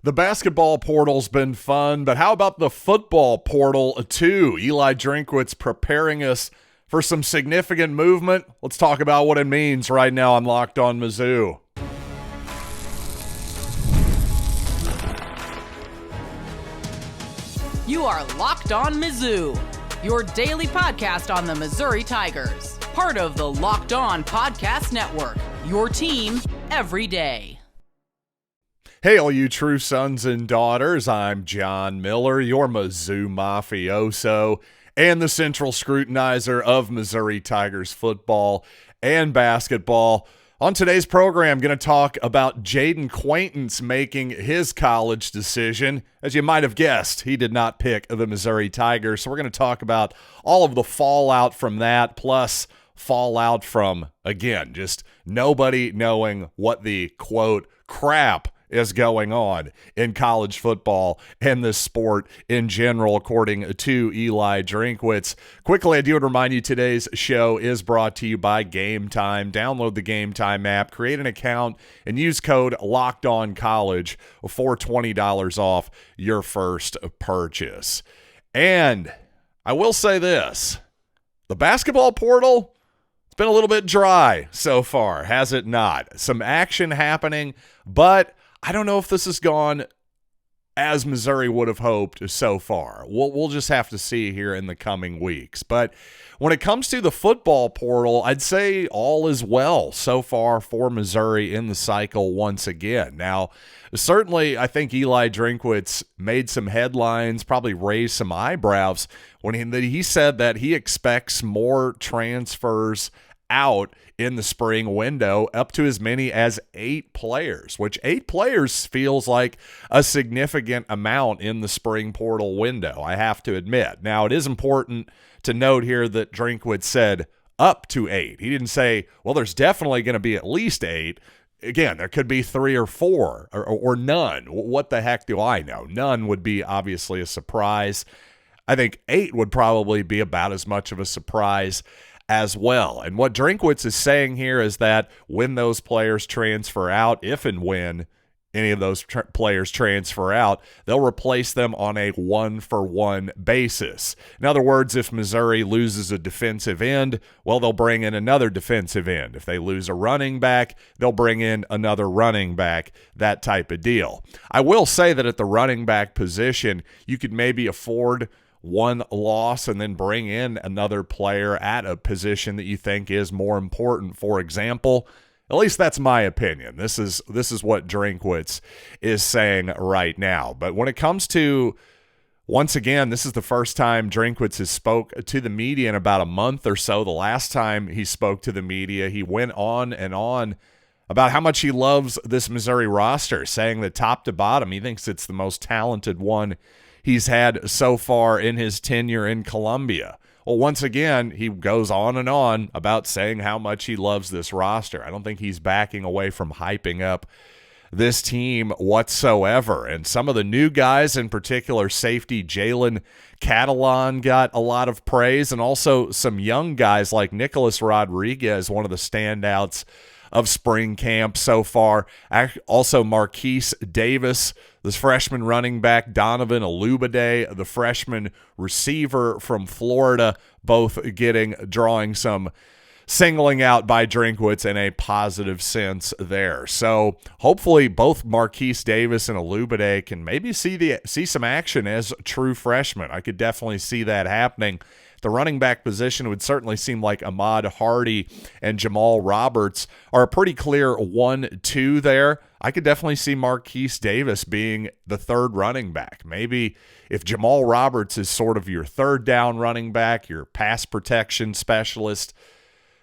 The basketball portal's been fun, but how about the football portal too? Eli Drinkwitz preparing us for some significant movement. Let's talk about what it means right now on Locked On Mizzou. You are Locked On Mizzou, your daily podcast on the Missouri Tigers. Part of the Locked On Podcast Network, your team every day. Hey, all you true sons and daughters, I'm John Miller, your Mizzou mafioso and the central scrutinizer of Missouri Tigers football and basketball. On today's program, I'm going to talk about Jayden Qauintance making his college decision. As you might have guessed, he did not pick the Missouri Tigers, so we're going to talk about all of the fallout from that, plus fallout from, again, just nobody knowing what the, quote, crap is going on in college football and this sport in general, according to Eli Drinkwitz. Quickly, I do want to remind you today's show is brought to you by Gametime. Download the Gametime app, create an account, and use code LOCKEDONCollege for $20 off your first purchase. And I will say this, the basketball portal, it's been a little bit dry so far, has it not? Some action happening, but I don't know if this has gone as Missouri would have hoped so far. We'll just have to see here in the coming weeks. But when it comes to the football portal, I'd say all is well so far for Missouri in the cycle once again. Now, certainly I think Eli Drinkwitz made some headlines, probably raised some eyebrows when he said that he expects more transfers out in the spring window, up to as many as 8 players, which 8 players feels like a significant amount in the spring portal window, I have to admit. Now, it is important to note here that Drinkwitz said up to 8. He didn't say, well, there's definitely going to be at least 8. Again, there could be 3 or 4 or none. What the heck do I know? None would be obviously a surprise. I think 8 would probably be about as much of a surprise as well. And what Drinkwitz is saying here is that when those players transfer out, if and when any of those players transfer out, they'll replace them on a one-for-one basis. In other words, if Missouri loses a defensive end, well, they'll bring in another defensive end. If they lose a running back, they'll bring in another running back, that type of deal. I will say that at the running back position, you could maybe afford one loss and then bring in another player at a position that you think is more important. For example, at least that's my opinion. This is what Drinkwitz is saying right now. But when it comes to, once again, this is the first time Drinkwitz has spoke to the media in about a month or so. The last time he spoke to the media, he went on and on about how much he loves this Missouri roster, saying that top to bottom, he thinks it's the most talented one he's had so far in his tenure in Columbia. Well, once again, he goes on and on about saying how much he loves this roster. I don't think he's backing away from hyping up this team whatsoever. And some of the new guys, in particular, safety Jayden Qauintance got a lot of praise, and also some young guys like Nicholas Rodriguez, one of the standouts of spring camp so far. Also Marquise Davis, this freshman running back, Donovan Olubade, the freshman receiver from Florida, both drawing some singling out by Drinkwitz in a positive sense there. So hopefully both Marquise Davis and Olubade can maybe see some action as true freshmen. I could definitely see that happening. The running back position, it would certainly seem like Ahmad Hardy and Jamal Roberts are a pretty clear 1-2 there. I could definitely see Marquise Davis being the third running back. Maybe if Jamal Roberts is sort of your third down running back, your pass protection specialist,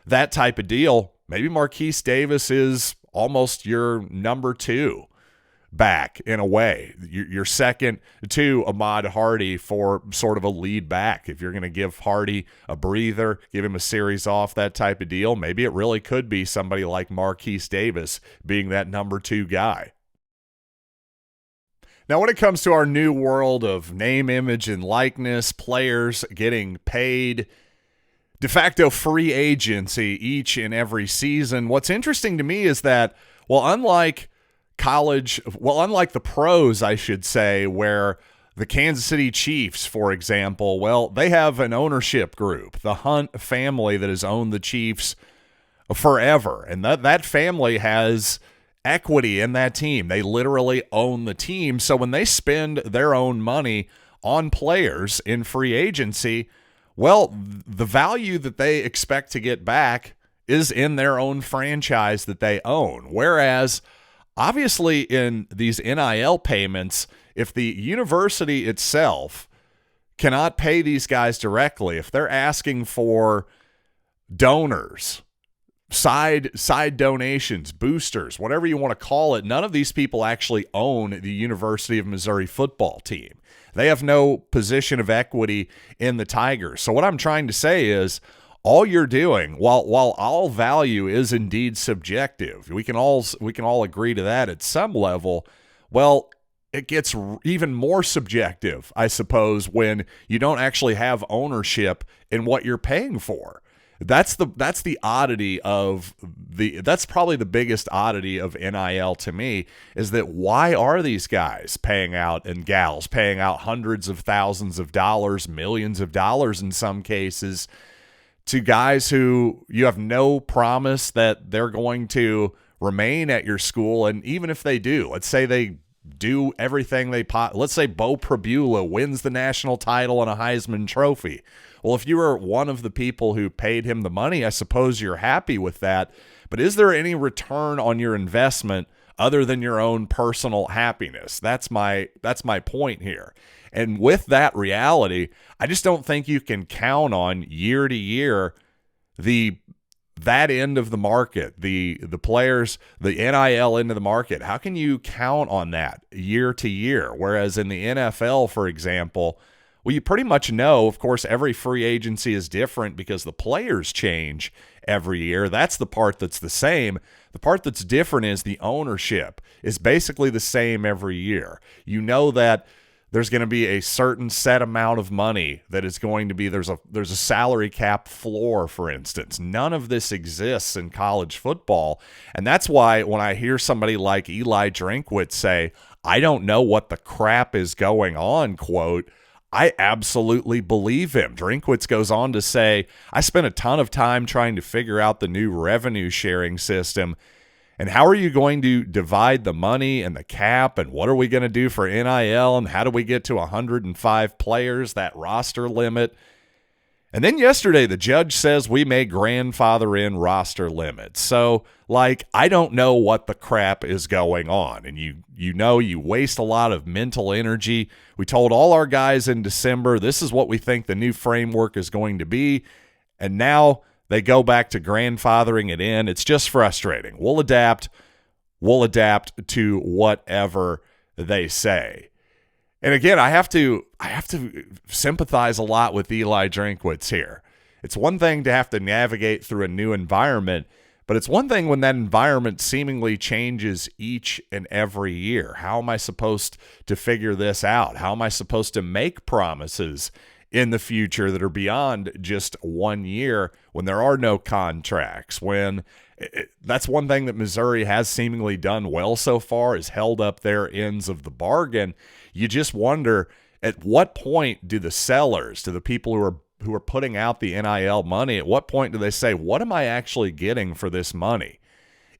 that type of deal, maybe Marquise Davis is almost your number 2 back in a way. You're second to Ahmad Hardy for sort of a lead back. If you're going to give Hardy a breather, give him a series off, that type of deal, maybe it really could be somebody like Marquise Davis being that number 2 guy. Now, when it comes to our new world of name, image, and likeness, players getting paid, de facto free agency each and every season, what's interesting to me is that, well, unlike unlike the pros, I should say, where the Kansas City Chiefs, for example, well, they have an ownership group, the Hunt family that has owned the Chiefs forever. And that family has equity in that team. They literally own the team. So when they spend their own money on players in free agency, well, the value that they expect to get back is in their own franchise that they own. Whereas, obviously, in these NIL payments, if the university itself cannot pay these guys directly, if they're asking for donors, side donations, boosters, whatever you want to call it, none of these people actually own the University of Missouri football team. They have no position of equity in the Tigers. So what I'm trying to say is, all you're doing, while all value is indeed subjective, we can all agree to that at some level. Well, it gets even more subjective, I suppose, when you don't actually have ownership in what you're paying for. That's the oddity of that's probably the biggest oddity of NIL to me, is that why are these guys paying out, and gals paying out hundreds of thousands of dollars, millions of dollars in some cases, to guys who you have no promise that they're going to remain at your school? And even if they do, let's say they do everything let's say Beau Pribula wins the national title and a Heisman Trophy. Well, if you were one of the people who paid him the money, I suppose you're happy with that. But is there any return on your investment other than your own personal happiness? That's my point here. And with that reality, I just don't think you can count on year to year that end of the market, the players, the NIL end of the market. How can you count on that year to year? Whereas in the NFL, for example, well, you pretty much know, of course, every free agency is different because the players change every year. That's the part that's the same. The part that's different is the ownership is basically the same every year. You know that there's going to be a certain set amount of money that is going to be, there's a salary cap floor, for instance. None of this exists in college football. And that's why when I hear somebody like Eli Drinkwitz say, "I don't know what the crap is going on," quote, I absolutely believe him. Drinkwitz goes on to say, "I spent a ton of time trying to figure out the new revenue sharing system. And how are you going to divide the money and the cap, and what are we going to do for NIL, and how do we get to 105 players, that roster limit?" And then yesterday, the judge says we may grandfather in roster limits. So, I don't know what the crap is going on. And you waste a lot of mental energy. We told all our guys in December, this is what we think the new framework is going to be. And now they go back to grandfathering it in. It's just frustrating. We'll adapt to whatever they say. And again, I have to sympathize a lot with Eli Drinkwitz here. It's one thing to have to navigate through a new environment, but it's one thing when that environment seemingly changes each and every year. How am I supposed to figure this out? How am I supposed to make promises in the future that are beyond just 1 year when there are no contracts? That's one thing that Missouri has seemingly done well so far, is held up their ends of the bargain. You just wonder, at what point do the sellers, to the people who are putting out the NIL money, at what point do they say, what am I actually getting for this money?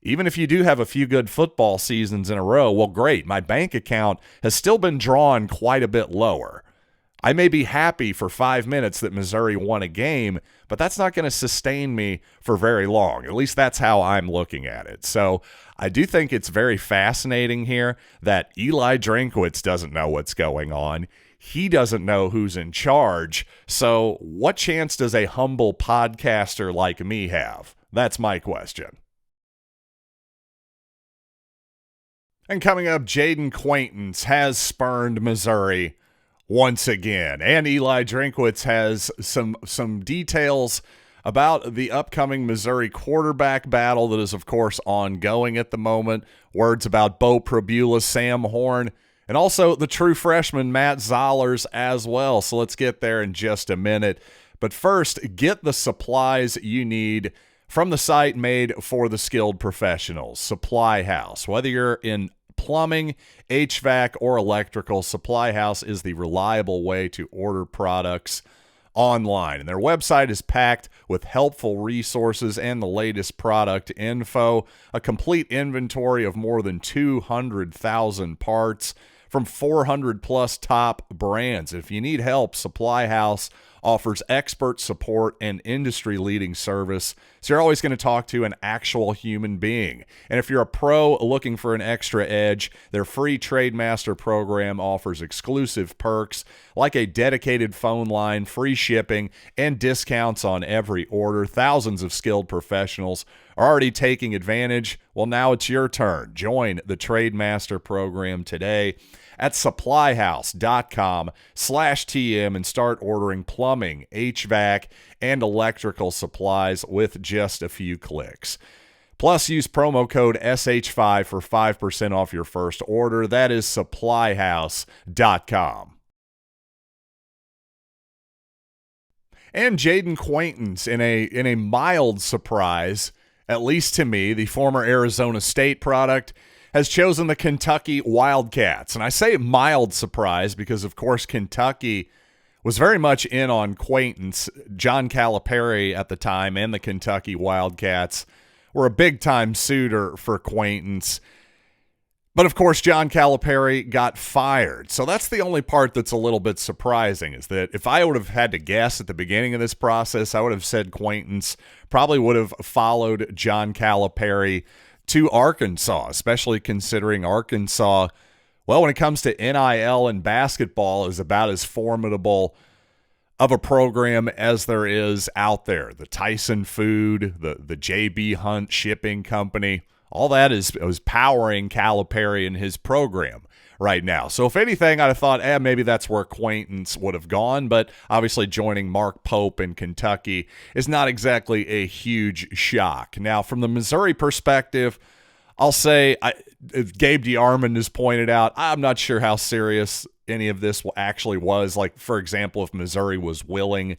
Even if you do have a few good football seasons in a row, well, great, my bank account has still been drawn quite a bit lower. I may be happy for 5 minutes that Missouri won a game, but that's not going to sustain me for very long. At least that's how I'm looking at it. So I do think it's very fascinating here that Eli Drinkwitz doesn't know what's going on. He doesn't know who's in charge. So what chance does a humble podcaster like me have? That's my question. And coming up, Jayden Qauintance has spurned Missouri once again. And Eli Drinkwitz has some details about the upcoming Missouri quarterback battle that is, of course, ongoing at the moment. Words about Beau Pribula, Sam Horn, and also the true freshman Matt Zollers as well. So let's get there in just a minute. But first, get the supplies you need from the site made for the skilled professionals, Supply House. Whether you're in plumbing, HVAC, or electrical, Supply House is the reliable way to order products online. And their website is packed with helpful resources and the latest product info, a complete inventory of more than 200,000 parts from 400 plus top brands. If you need help, Supply House offers expert support and industry-leading service, so you're always going to talk to an actual human being. And if you're a pro looking for an extra edge, their free Trademaster program offers exclusive perks like a dedicated phone line, free shipping, and discounts on every order. Thousands of skilled professionals are already taking advantage. Well, now it's your turn. Join the Trademaster program today at supplyhouse.com/TM and start ordering plumbing, HVAC, and electrical supplies with just a few clicks. Plus, use promo code SH5 for 5% off your first order. That is supplyhouse.com. And Jayden Qauintance, in a mild surprise, at least to me, the former Arizona State product, has chosen the Kentucky Wildcats. And I say mild surprise because, of course, Kentucky was very much in on Qauintance. John Calipari at the time and the Kentucky Wildcats were a big-time suitor for Qauintance. But, of course, John Calipari got fired. So that's the only part that's a little bit surprising, is that if I would have had to guess at the beginning of this process, I would have said Qauintance probably would have followed John Calipari to Arkansas, especially considering Arkansas, well, when it comes to NIL and basketball, is about as formidable of a program as there is out there. The Tyson Food, the J.B. Hunt Shipping Company, all that is powering Calipari and his program right now. So if anything, I'd have thought, maybe that's where Qauintance would have gone, but obviously joining Mark Pope in Kentucky is not exactly a huge shock. Now, from the Missouri perspective, I'll say, Gabe DeArmond has pointed out, I'm not sure how serious any of this actually was. Like, for example, if Missouri was willing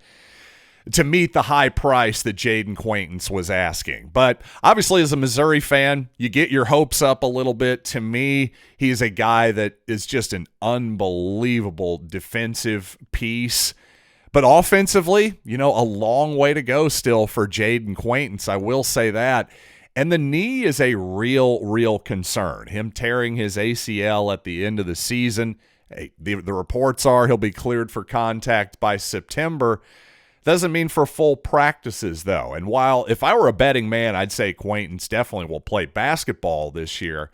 to meet the high price that Jayden Qauintance was asking. But obviously, as a Missouri fan, you get your hopes up a little bit. To me, he is a guy that is just an unbelievable defensive piece. But offensively, a long way to go still for Jayden Qauintance. I will say that. And the knee is a real concern. Him tearing his ACL at the end of the season. The reports are he'll be cleared for contact by September. Doesn't mean for full practices, though. And while if I were a betting man, I'd say Qauintance definitely will play basketball this year,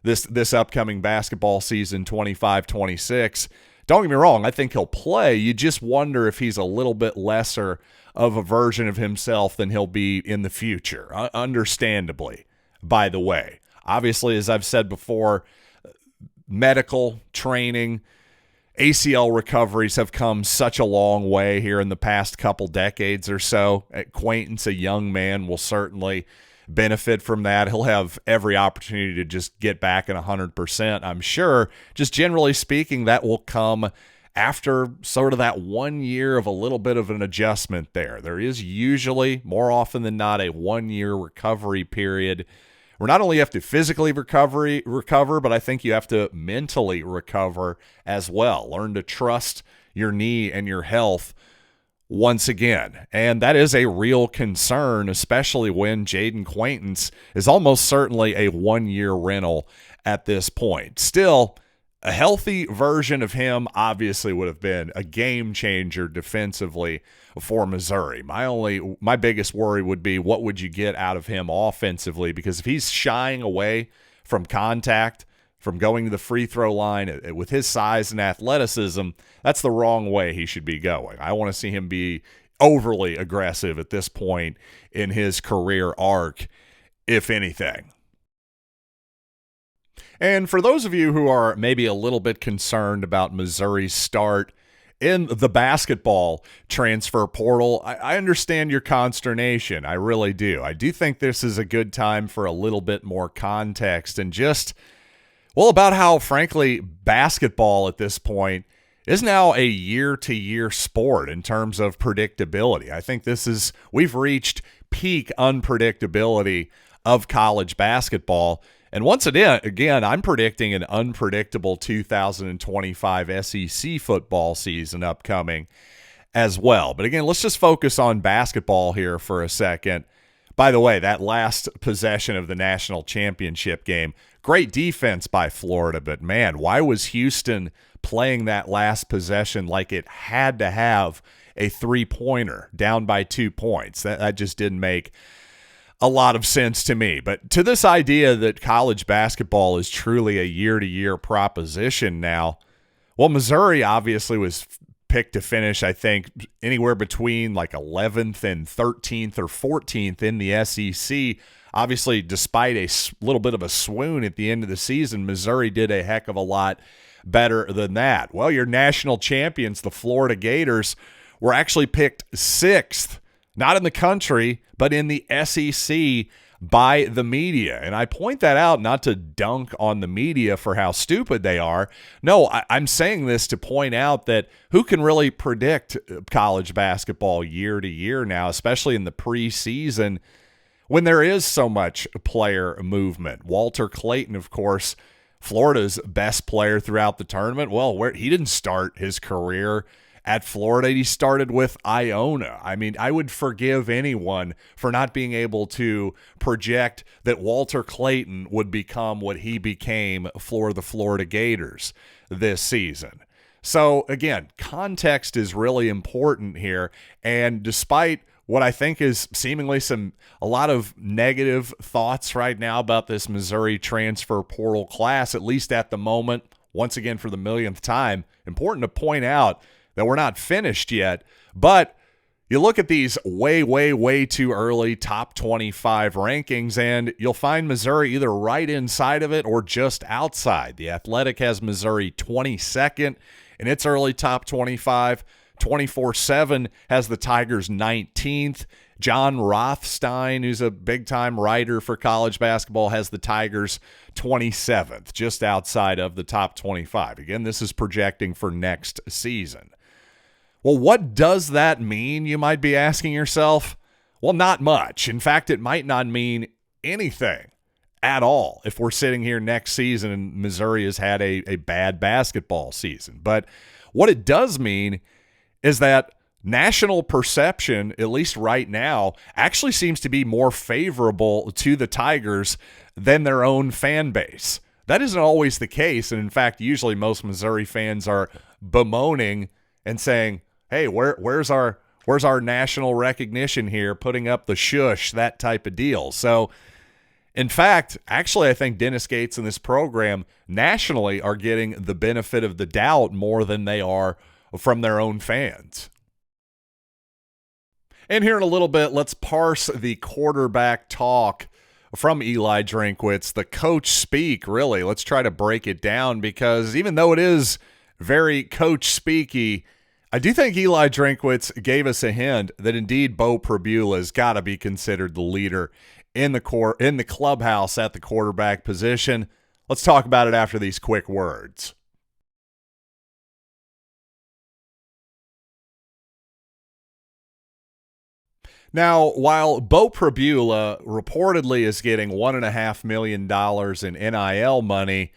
this upcoming basketball season, 25-26. Don't get me wrong, I think he'll play. You just wonder if he's a little bit lesser of a version of himself than he'll be in the future, understandably, by the way. Obviously, as I've said before, medical training, ACL recoveries have come such a long way here in the past couple decades or so. Qauintance, a young man, will certainly benefit from that. He'll have every opportunity to just get back at 100%, I'm sure. Just generally speaking, that will come after sort of that 1 year of a little bit of an adjustment there. There is usually, more often than not, a 1 year recovery period where not only you have to physically recover, but I think you have to mentally recover as well. Learn to trust your knee and your health once again. And that is a real concern, especially when Jayden Qauintance is almost certainly a 1 year rental at this point. Still, a healthy version of him obviously would have been a game changer defensively for Missouri. My biggest worry would be, what would you get out of him offensively? Because if he's shying away from contact, from going to the free throw line with his size and athleticism, that's the wrong way he should be going. I want to see him be overly aggressive at this point in his career arc, if anything. And for those of you who are maybe a little bit concerned about Missouri's start in the basketball transfer portal, I understand your consternation. I really do. I do think this is a good time for a little bit more context and just, about how, frankly, basketball at this point is now a year-to-year sport in terms of predictability. I think we've reached peak unpredictability of college basketball. And once again, I'm predicting an unpredictable 2025 SEC football season upcoming as well. But again, let's just focus on basketball here for a second. By the way, that last possession of the national championship game, great defense by Florida, but man, why was Houston playing that last possession like it had to have a three-pointer down by 2 points? That just didn't make a lot of sense to me. But to this idea that college basketball is truly a year-to-year proposition now, well, Missouri obviously was picked to finish, I think, anywhere between like 11th and 13th or 14th in the SEC. Obviously, despite a little bit of a swoon at the end of the season, Missouri did a heck of a lot better than that. Well, your national champions, the Florida Gators, were actually picked 6th, not in the country, but in the SEC by the media. And I point that out not to dunk on the media for how stupid they are. No, I'm saying this to point out that who can really predict college basketball year to year now, especially in the preseason when there is so much player movement. Walter Clayton, of course, Florida's best player throughout the tournament. Well, he didn't start his career at Florida. He started with Iona. I mean, I would forgive anyone for not being able to project that Walter Clayton would become what he became for the Florida Gators this season. So again, context is really important here. And despite what I think is seemingly a lot of negative thoughts right now about this Missouri transfer portal class, at least at the moment, once again for the millionth time, important to point out that we're not finished yet, but you look at these way too early top 25 rankings, and you'll find Missouri either right inside of it or just outside. The Athletic has Missouri 22nd in its early top 25. 24/7 has the Tigers 19th. John Rothstein, who's a big-time writer for college basketball, has the Tigers 27th, just outside of the top 25. Again, this is projecting for next season. Well, what does that mean, you might be asking yourself? Well, not much. In fact, it might not mean anything at all if we're sitting here next season and Missouri has had a bad basketball season. But what it does mean is that national perception, at least right now, actually seems to be more favorable to the Tigers than their own fan base. That isn't always the case, and in fact, usually most Missouri fans are bemoaning and saying, hey, where's our national recognition here, putting up the shush, that type of deal. So, in fact, actually, I think Dennis Gates and this program nationally are getting the benefit of the doubt more than they are from their own fans. And here in a little bit, let's parse the quarterback talk from Eli Drinkwitz, the coach speak, really. Let's try to break it down because even though it is very coach speaky, I do think Eli Drinkwitz gave us a hint that indeed Beau Pribula has got to be considered the leader in the clubhouse at the quarterback position. Let's talk about it after these quick words. Now, while Beau Pribula reportedly is getting $1.5 million in NIL money,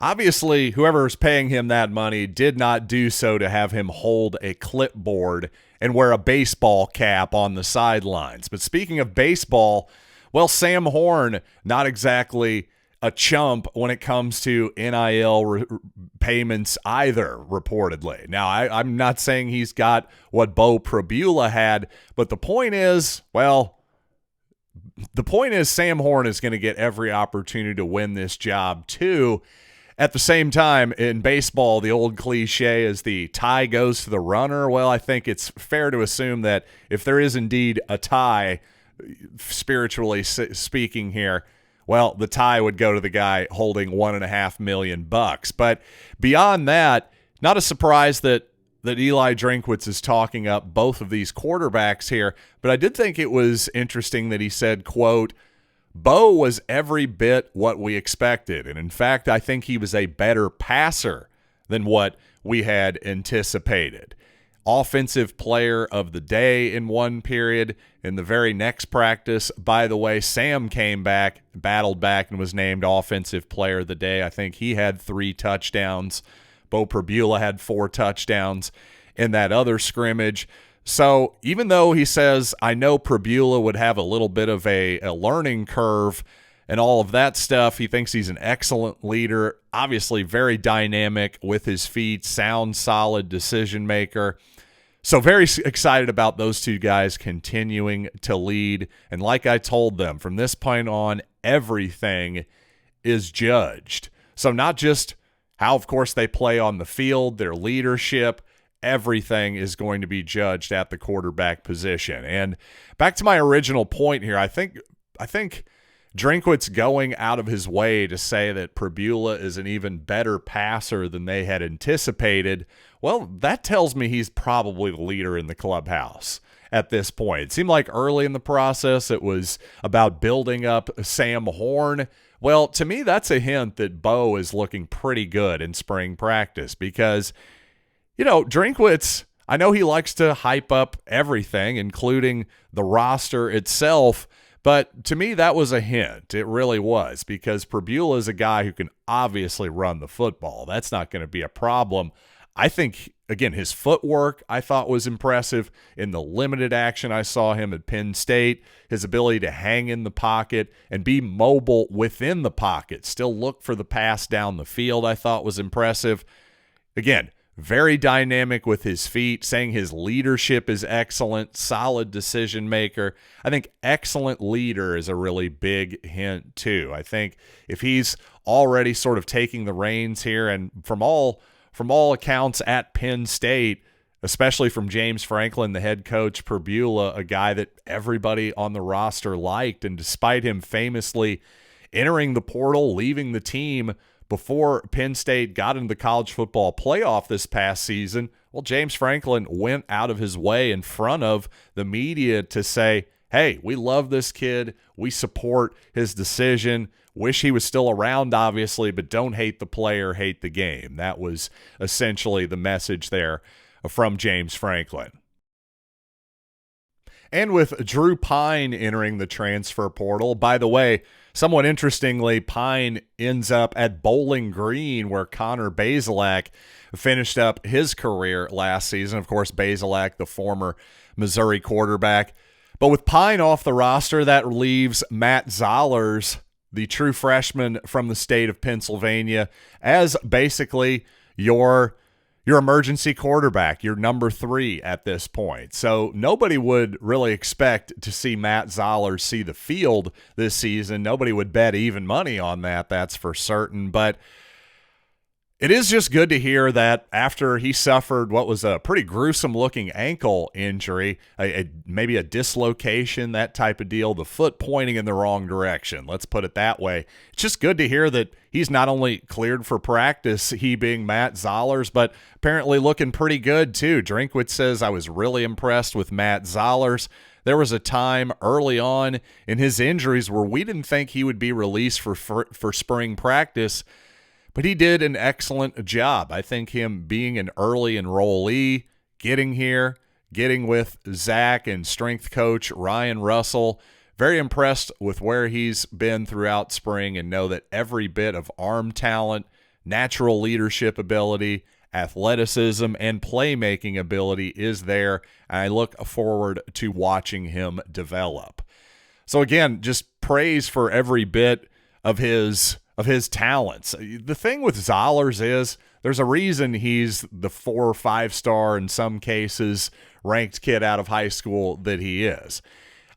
obviously whoever is paying him that money did not do so to have him hold a clipboard and wear a baseball cap on the sidelines. But speaking of baseball, well, Sam Horn, not exactly a chump when it comes to NIL payments either, reportedly. Now, I'm not saying he's got what Beau Pribula had, but the point is Sam Horn is going to get every opportunity to win this job too. At the same time, in baseball, the old cliche is the tie goes to the runner. Well, I think it's fair to assume that if there is indeed a tie, spiritually speaking here, well, the tie would go to the guy holding $1.5 million. But beyond that, not a surprise that Eli Drinkwitz is talking up both of these quarterbacks here. But I did think it was interesting that he said, quote, Beau was every bit what we expected. And in fact, I think he was a better passer than what we had anticipated. offensive player of the day in one period. In the very next practice, by the way, Sam came back, battled back, and was named offensive player of the day. I think he had 3 touchdowns. Beau Pribula had 4 touchdowns in that other scrimmage. So even though he says, I know Pribula would have a little bit of a learning curve and all of that stuff, he thinks he's an excellent leader, obviously very dynamic with his feet, sound, solid decision maker. So very excited about those two guys continuing to lead. And like I told them, from this point on, everything is judged. So not just how, of course, they play on the field, their leadership, everything is going to be judged at the quarterback position. And back to my original point here, I think Drinkwitz going out of his way to say that Pribula is an even better passer than they had anticipated, well, that tells me he's probably the leader in the clubhouse at this point. It seemed like early in the process it was about building up Sam Horn. Well, to me, that's a hint that Beau is looking pretty good in spring practice because, Drinkwitz, I know he likes to hype up everything, including the roster itself, but to me, that was a hint. It really was, because Pribula is a guy who can obviously run the football. That's not going to be a problem. I think, again, his footwork I thought was impressive in the limited action I saw him at Penn State. His ability to hang in the pocket and be mobile within the pocket, still look for the pass down the field, I thought was impressive. Again, very dynamic with his feet, saying his leadership is excellent, solid decision maker. I think excellent leader is a really big hint too. I think if he's already sort of taking the reins here, and from all accounts at Penn State, especially from James Franklin, the head coach, Pribula, a guy that everybody on the roster liked, and despite him famously entering the portal, leaving the team before Penn State got into the college football playoff this past season, well, James Franklin went out of his way in front of the media to say, hey, we love this kid. We support his decision. Wish he was still around, obviously, but don't hate the player, hate the game. That was essentially the message there from James Franklin. And with Drew Pine entering the transfer portal, by the way, somewhat interestingly, Pine ends up at Bowling Green, where Connor Bazelak finished up his career last season. Of course, Bazelak, the former Missouri quarterback. But with Pine off the roster, that leaves Matt Zollers, the true freshman from the state of Pennsylvania, as basically your emergency quarterback, your number 3 at this point. So nobody would really expect to see Matt Zollers see the field this season. Nobody would bet even money on that, that's for certain. But it is just good to hear that after he suffered what was a pretty gruesome-looking ankle injury, maybe a dislocation, that type of deal, the foot pointing in the wrong direction, let's put it that way. It's just good to hear that he's not only cleared for practice, he being Matt Zollers, but apparently looking pretty good too. Drinkwitz says, I was really impressed with Matt Zollers. There was a time early on in his injuries where we didn't think he would be released for spring practice, but he did an excellent job. I think him being an early enrollee, getting here, getting with Zach and strength coach Ryan Russell, very impressed with where he's been throughout spring, and know that every bit of arm talent, natural leadership ability, athleticism, and playmaking ability is there. And I look forward to watching him develop. So again, just praise for every bit of his talents. The thing with Zollers is there's a reason he's the 4 or 5-star, in some cases, ranked kid out of high school that he is.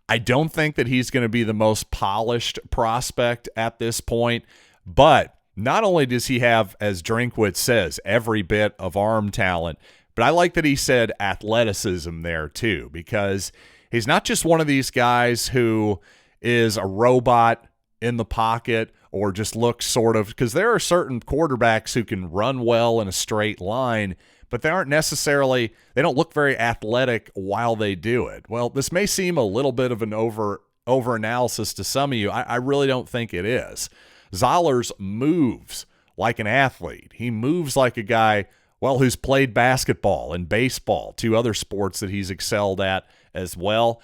I don't think that he's going to be the most polished prospect at this point, but not only does he have, as Drinkwitz says, every bit of arm talent, but I like that he said athleticism there too, because he's not just one of these guys who is a robot in the pocket or just looks sort of, because there are certain quarterbacks who can run well in a straight line, but they don't look very athletic while they do it. Well, this may seem a little bit of an over-analysis to some of you. I really don't think it is. Zollers moves like an athlete. He moves like a guy well, who's played basketball and baseball, two other sports that he's excelled at as well.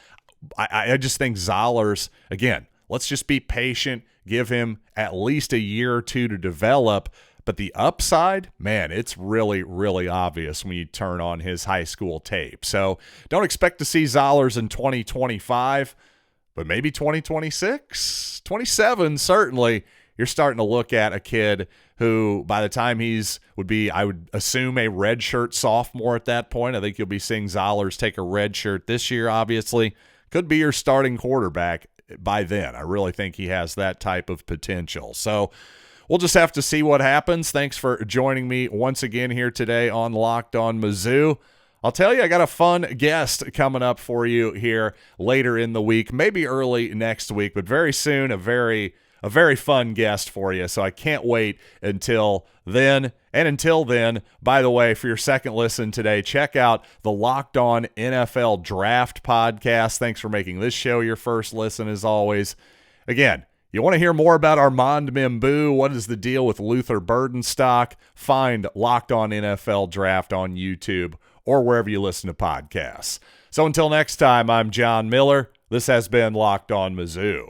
I just think Zollers, again, let's just be patient, give him at least a year or two to develop. But the upside, man, it's really, really obvious when you turn on his high school tape. So don't expect to see Zollers in 2025, but maybe 2026, 27, certainly. You're starting to look at a kid who, by the time would be, I would assume, a redshirt sophomore at that point. I think you'll be seeing Zollers take a redshirt this year, obviously. Could be your starting quarterback by then. I really think he has that type of potential. So we'll just have to see what happens. Thanks for joining me once again here today on Locked On Mizzou. I'll tell you, I got a fun guest coming up for you here later in the week, maybe early next week, but very soon, a very fun guest for you. So I can't wait until then. And until then, by the way, for your second listen today, check out the Locked On NFL Draft podcast. Thanks for making this show your first listen, as always. Again, you want to hear more about Armand Membou? What is the deal with Luther Burdenstock? Find Locked On NFL Draft on YouTube or wherever you listen to podcasts. So until next time, I'm John Miller. This has been Locked On Mizzou.